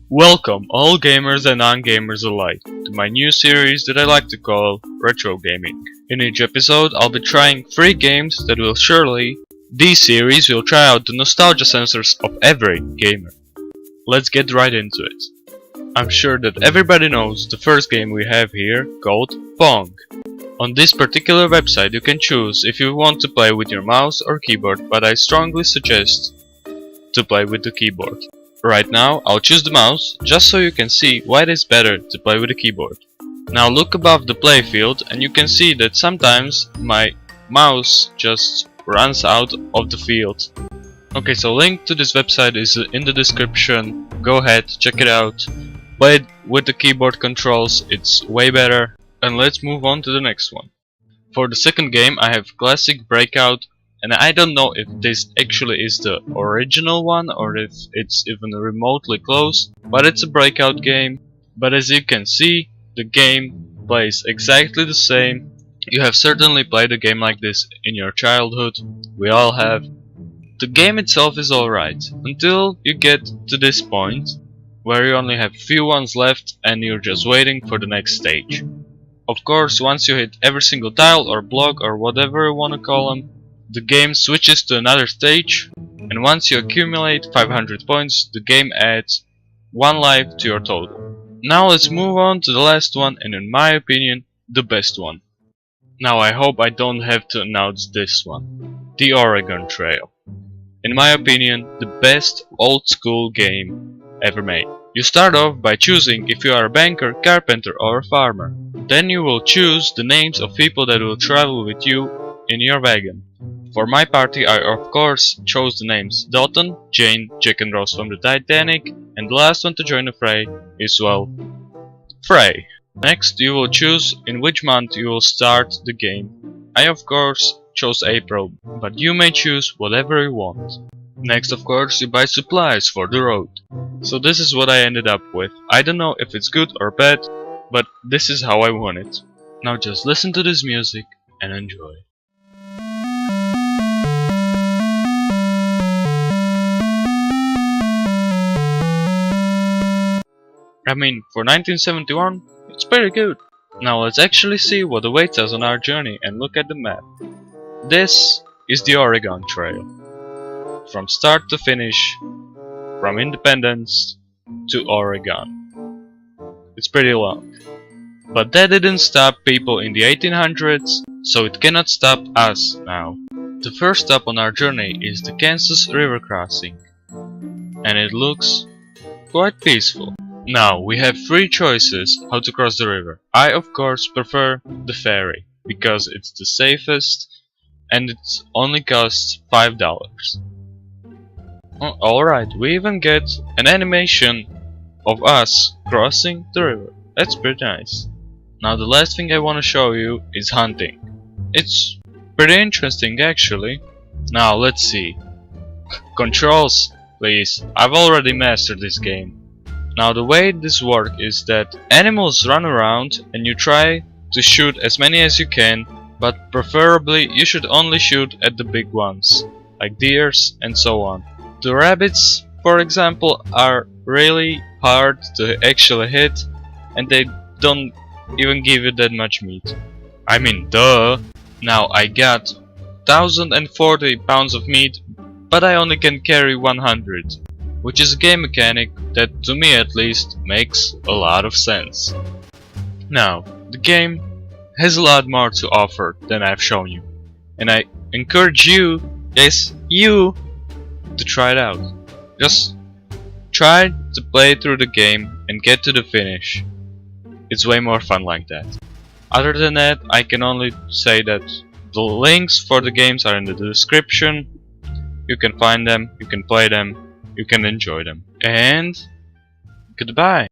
Welcome, all gamers and non-gamers alike, to my new series that I like to call Retro Gaming. In each episode, I'll be trying 3 games that will surely... This series will try out the nostalgia sensors of every gamer. Let's get right into it. I'm sure that everybody knows the first game we have here, called Pong. On this particular website you can choose if you want to play with your mouse or keyboard, but I strongly suggest to play with the keyboard. Right now I'll choose the mouse, just so you can see why it is better to play with the keyboard. Now look above the playfield and you can see that sometimes my mouse just runs out of the field. Okay, so link to this website is in the description. Go ahead, check it out. Play it with the keyboard controls, it's way better. And let's move on to the next one. For the second game I have classic Breakout, and I don't know if this actually is the original one or if it's even remotely close, but it's a Breakout game. But as you can see, the game plays exactly the same. You have certainly played a game like this in your childhood, we all have. The game itself is alright, until you get to this point, where you only have few ones left and you're just waiting for the next stage. Of course, once you hit every single tile or block or whatever you wanna call them, the game switches to another stage, and once you accumulate 500 points, the game adds 1 life to your total. Now let's move on to the last one, and in my opinion, the best one. Now I hope I don't have to announce this one. The Oregon Trail. In my opinion, the best old school game ever made. You start off by choosing if you are a banker, carpenter or a farmer. Then you will choose the names of people that will travel with you in your wagon. For my party I of course chose the names Dalton, Jane, Jack and Rose from the Titanic, and the last one to join the fray is, well, Frey. Next you will choose in which month you will start the game. I of course chose April, but you may choose whatever you want. Next of course you buy supplies for the road. So this is what I ended up with. I don't know if it's good or bad, but this is how I won it. Now just listen to this music and enjoy. I mean, for 1971, it's pretty good. Now let's actually see what awaits us on our journey and look at the map. This is the Oregon Trail. From start to finish, from Independence to Oregon. It's pretty long. But that didn't stop people in the 1800s, so it cannot stop us now. The first stop on our journey is the Kansas River crossing, and it looks quite peaceful. Now we have 3 choices how to cross the river. I of course prefer the ferry, because it's the safest and it only costs $5. Alright, we even get an animation of us crossing the river. That's pretty nice. Now the last thing I want to show you is hunting. It's pretty interesting actually. Now let's see. Controls, please. I've already mastered this game. Now the way this works is that animals run around and you try to shoot as many as you can, but preferably you should only shoot at the big ones, like deers and so on. The rabbits, for example, are really hard to actually hit, and they don't even give you that much meat. I mean, duh! Now I got 1040 pounds of meat, but I only can carry 100. Which is a game mechanic that, to me at least, makes a lot of sense. Now, the game has a lot more to offer than I've shown you, and I encourage you, yes, you, to try it out. Just try to play through the game and get to the finish. It's way more fun like that. Other than that, I can only say that the links for the games are in the description. You can find them, you can play them, you can enjoy them. And goodbye.